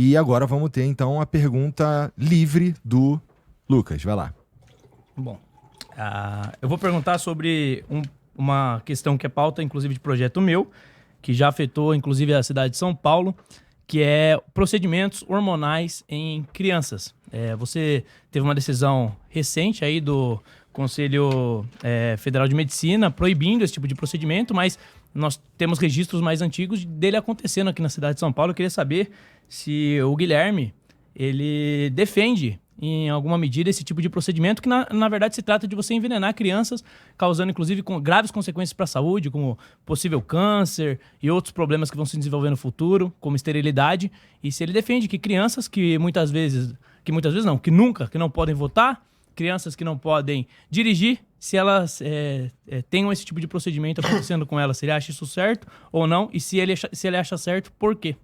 E agora vamos ter, então, a pergunta livre do Lucas. Vai lá. Bom, eu vou perguntar sobre uma questão que é pauta, inclusive, de projeto meu, que já afetou, inclusive, a cidade de São Paulo, que é procedimentos hormonais em crianças. Você teve uma decisão recente aí do Conselho Federal de Medicina proibindo esse tipo de procedimento, mas nós temos registros mais antigos dele acontecendo aqui na cidade de São Paulo. Eu queria saber se o Guilherme, ele defende em alguma medida esse tipo de procedimento, que na verdade se trata de você envenenar crianças, causando inclusive graves consequências para a saúde, como possível câncer e outros problemas que vão se desenvolver no futuro, como esterilidade. E se ele defende que crianças que não podem votar, crianças que não podem dirigir, se elas tenham esse tipo de procedimento acontecendo com elas, se ele acha isso certo ou não, e se ele acha certo, por quê?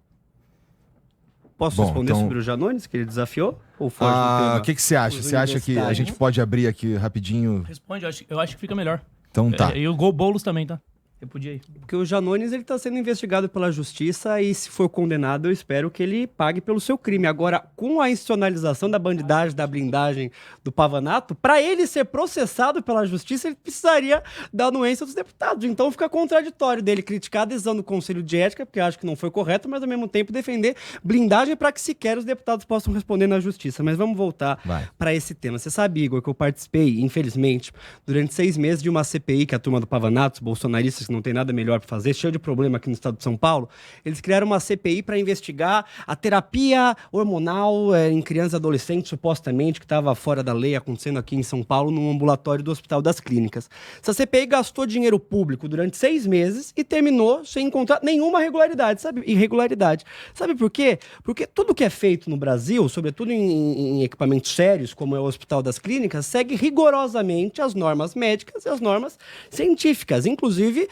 Posso responder sobre o Janones, que ele desafiou? Ou foge do tema? O que você acha? Você acha que a gente pode abrir aqui rapidinho? Responde, eu acho que fica melhor. Então tá. E o Boulos também, tá? Eu podia ir. Porque o Janones, ele tá sendo investigado pela justiça e, se for condenado, eu espero que ele pague pelo seu crime. Agora, com a institucionalização da bandidagem, da blindagem do Pavanato, para ele ser processado pela justiça, ele precisaria da anuência dos deputados. Então fica contraditório dele criticar a decisão do Conselho de Ética, porque acho que não foi correto, mas ao mesmo tempo defender blindagem para que sequer os deputados possam responder na justiça. Mas vamos voltar para esse tema. Você sabe, Igor, que eu participei, infelizmente, durante 6 meses de uma CPI que a turma do Pavanato, os bolsonaristas que não tem nada melhor para fazer, cheio de problema aqui no estado de São Paulo, eles criaram uma CPI para investigar a terapia hormonal em crianças e adolescentes, supostamente, que estava fora da lei, acontecendo aqui em São Paulo, num ambulatório do Hospital das Clínicas. Essa CPI gastou dinheiro público durante 6 meses e terminou sem encontrar nenhuma irregularidade. Sabe por quê? Porque tudo que é feito no Brasil, sobretudo em equipamentos sérios, como é o Hospital das Clínicas, segue rigorosamente as normas médicas e as normas científicas, inclusive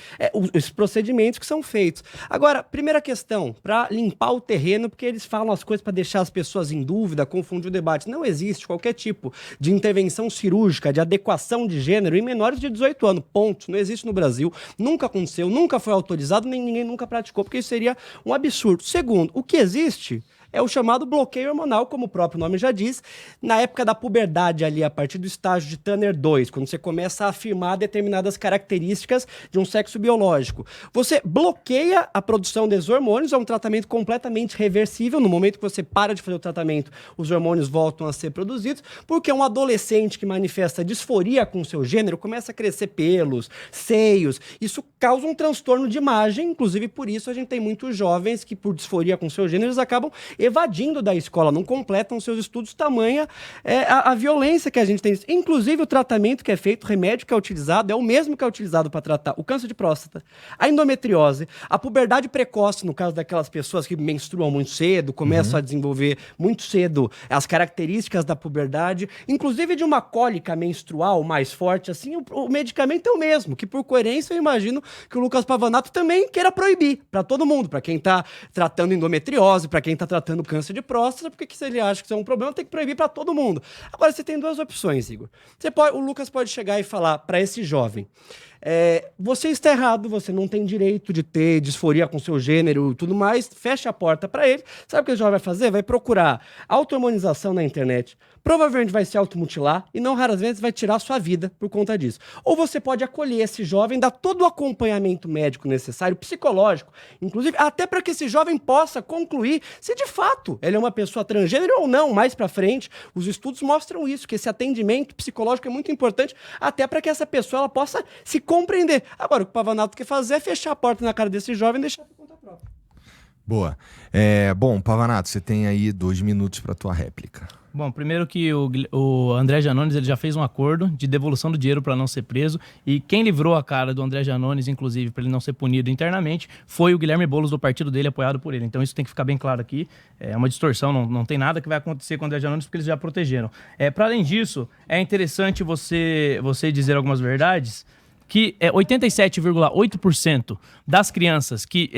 os procedimentos que são feitos. Agora, primeira questão, para limpar o terreno, porque eles falam as coisas para deixar as pessoas em dúvida, confundir o debate. Não existe qualquer tipo de intervenção cirúrgica, de adequação de gênero em menores de 18 anos. Ponto. Não existe no Brasil. Nunca aconteceu, nunca foi autorizado, nem ninguém nunca praticou, porque isso seria um absurdo. Segundo, o que existe é o chamado bloqueio hormonal, como o próprio nome já diz, na época da puberdade ali, a partir do estágio de Tanner 2, quando você começa a afirmar determinadas características de um sexo biológico. Você bloqueia a produção desses hormônios, é um tratamento completamente reversível. No momento que você para de fazer o tratamento, os hormônios voltam a ser produzidos, porque um adolescente que manifesta disforia com o seu gênero começa a crescer pelos, seios. Isso causa um transtorno de imagem, inclusive por isso a gente tem muitos jovens que, por disforia com o seu gênero, eles acabam evadindo da escola, não completam seus estudos, tamanha a violência que a gente tem. Inclusive, o tratamento que é feito, o remédio que é utilizado, é o mesmo que é utilizado para tratar o câncer de próstata, a endometriose, a puberdade precoce, no caso daquelas pessoas que menstruam muito cedo, começam a desenvolver muito cedo as características da puberdade, inclusive de uma cólica menstrual mais forte, assim, o medicamento é o mesmo, que por coerência eu imagino que o Lucas Pavanato também queira proibir para todo mundo, para quem está tratando endometriose, para quem está tratando câncer de próstata, porque se ele acha que isso é um problema, tem que proibir para todo mundo. Agora, você tem 2 opções, Igor. O Lucas pode chegar e falar para esse jovem: você está errado, você não tem direito de ter disforia com seu gênero e tudo mais, fecha a porta para ele. Sabe o que o jovem vai fazer? Vai procurar auto-hormonização na internet, provavelmente vai se automutilar e não raras vezes vai tirar a sua vida por conta disso. Ou você pode acolher esse jovem, dar todo o acompanhamento médico necessário, psicológico, inclusive, até para que esse jovem possa concluir se de fato ele é uma pessoa transgênero ou não. Mais para frente, os estudos mostram isso, que esse atendimento psicológico é muito importante, até para que essa pessoa ela possa se compreender. Agora, o que o Pavanato quer fazer é fechar a porta na cara desse jovem e deixar por conta própria. Boa. Bom, Pavanato, você tem aí 2 minutos para tua réplica. Bom, primeiro que o André Janones ele já fez um acordo de devolução do dinheiro para não ser preso, e quem livrou a cara do André Janones, inclusive, para ele não ser punido internamente, foi o Guilherme Boulos, do partido dele, apoiado por ele. Então isso tem que ficar bem claro aqui. É uma distorção, não tem nada que vai acontecer com o André Janones, porque eles já protegeram. Para além disso, é interessante você dizer algumas verdades, que 87,8% das crianças que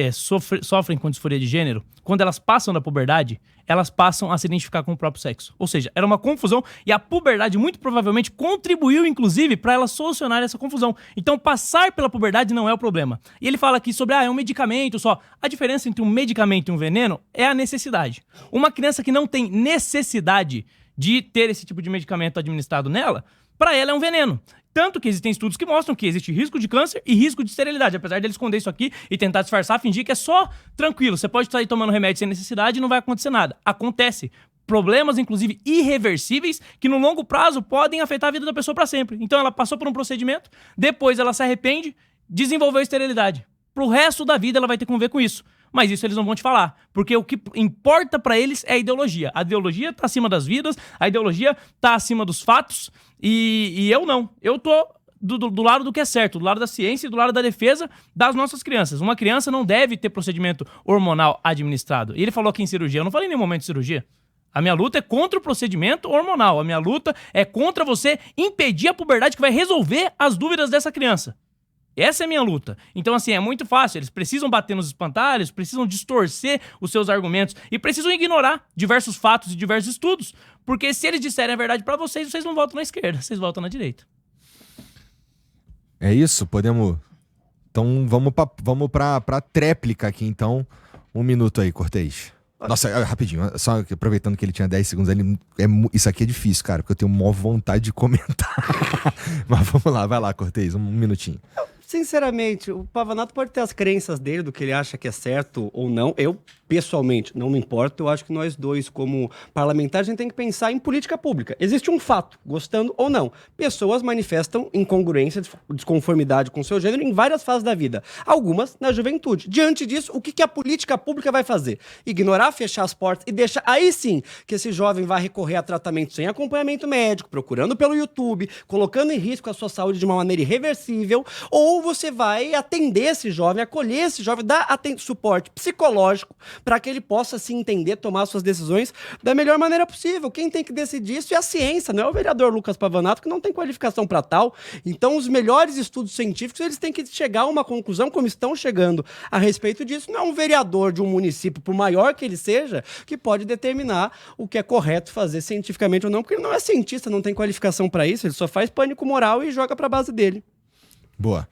sofrem com disforia de gênero, quando elas passam da puberdade, elas passam a se identificar com o próprio sexo. Ou seja, era uma confusão e a puberdade muito provavelmente contribuiu, inclusive, para elas solucionar essa confusão. Então, passar pela puberdade não é o problema. E ele fala aqui sobre, é um medicamento só. A diferença entre um medicamento e um veneno é a necessidade. Uma criança que não tem necessidade de ter esse tipo de medicamento administrado nela, para ela é um veneno. Tanto que existem estudos que mostram que existe risco de câncer e risco de esterilidade. Apesar de ele esconder isso aqui e tentar disfarçar, fingir que é só tranquilo. Você pode sair tomando remédio sem necessidade e não vai acontecer nada. Acontece. Problemas, inclusive, irreversíveis, que no longo prazo podem afetar a vida da pessoa para sempre. Então ela passou por um procedimento, depois ela se arrepende, desenvolveu esterilidade. Pro resto da vida ela vai ter que conviver com isso. Mas isso eles não vão te falar, porque o que importa pra eles é a ideologia. A ideologia tá acima das vidas, a ideologia tá acima dos fatos, e eu não. Eu tô do lado do que é certo, do lado da ciência e do lado da defesa das nossas crianças. Uma criança não deve ter procedimento hormonal administrado. E ele falou aqui em cirurgia, eu não falei em nenhum momento de cirurgia. A minha luta é contra o procedimento hormonal, a minha luta é contra você impedir a puberdade que vai resolver as dúvidas dessa criança. Essa é a minha luta. Então, assim, é muito fácil. Eles precisam bater nos espantalhos, precisam distorcer os seus argumentos e precisam ignorar diversos fatos e diversos estudos. Porque se eles disserem a verdade pra vocês, vocês não votam na esquerda, vocês votam na direita. É isso? Podemos... Então, vamos pra tréplica aqui, então. 1 minuto aí, Cortez. Nossa, rapidinho, só aproveitando que ele tinha 10 segundos ali, isso aqui é difícil, cara, porque eu tenho maior vontade de comentar. Mas vamos lá, vai lá, Cortez, 1 minutinho. Sinceramente, o Pavanato pode ter as crenças dele, do que ele acha que é certo ou não. Eu, pessoalmente, não me importo. Eu acho que nós dois, como parlamentares, a gente tem que pensar em política pública. Existe um fato, gostando ou não. Pessoas manifestam incongruência, desconformidade com seu gênero em várias fases da vida. Algumas na juventude. Diante disso, o que a política pública vai fazer? Ignorar, fechar as portas e deixar... Aí sim, que esse jovem vai recorrer a tratamento sem acompanhamento médico, procurando pelo YouTube, colocando em risco a sua saúde de uma maneira irreversível, ou você vai atender esse jovem, acolher esse jovem, dar suporte psicológico para que ele possa se entender, tomar suas decisões da melhor maneira possível. Quem tem que decidir isso é a ciência, não é o vereador Lucas Pavanato, que não tem qualificação para tal. Então, os melhores estudos científicos, eles têm que chegar a uma conclusão, como estão chegando a respeito disso. Não é um vereador de um município, por maior que ele seja, que pode determinar o que é correto fazer cientificamente ou não, porque ele não é cientista, não tem qualificação para isso, ele só faz pânico moral e joga para a base dele. Boa.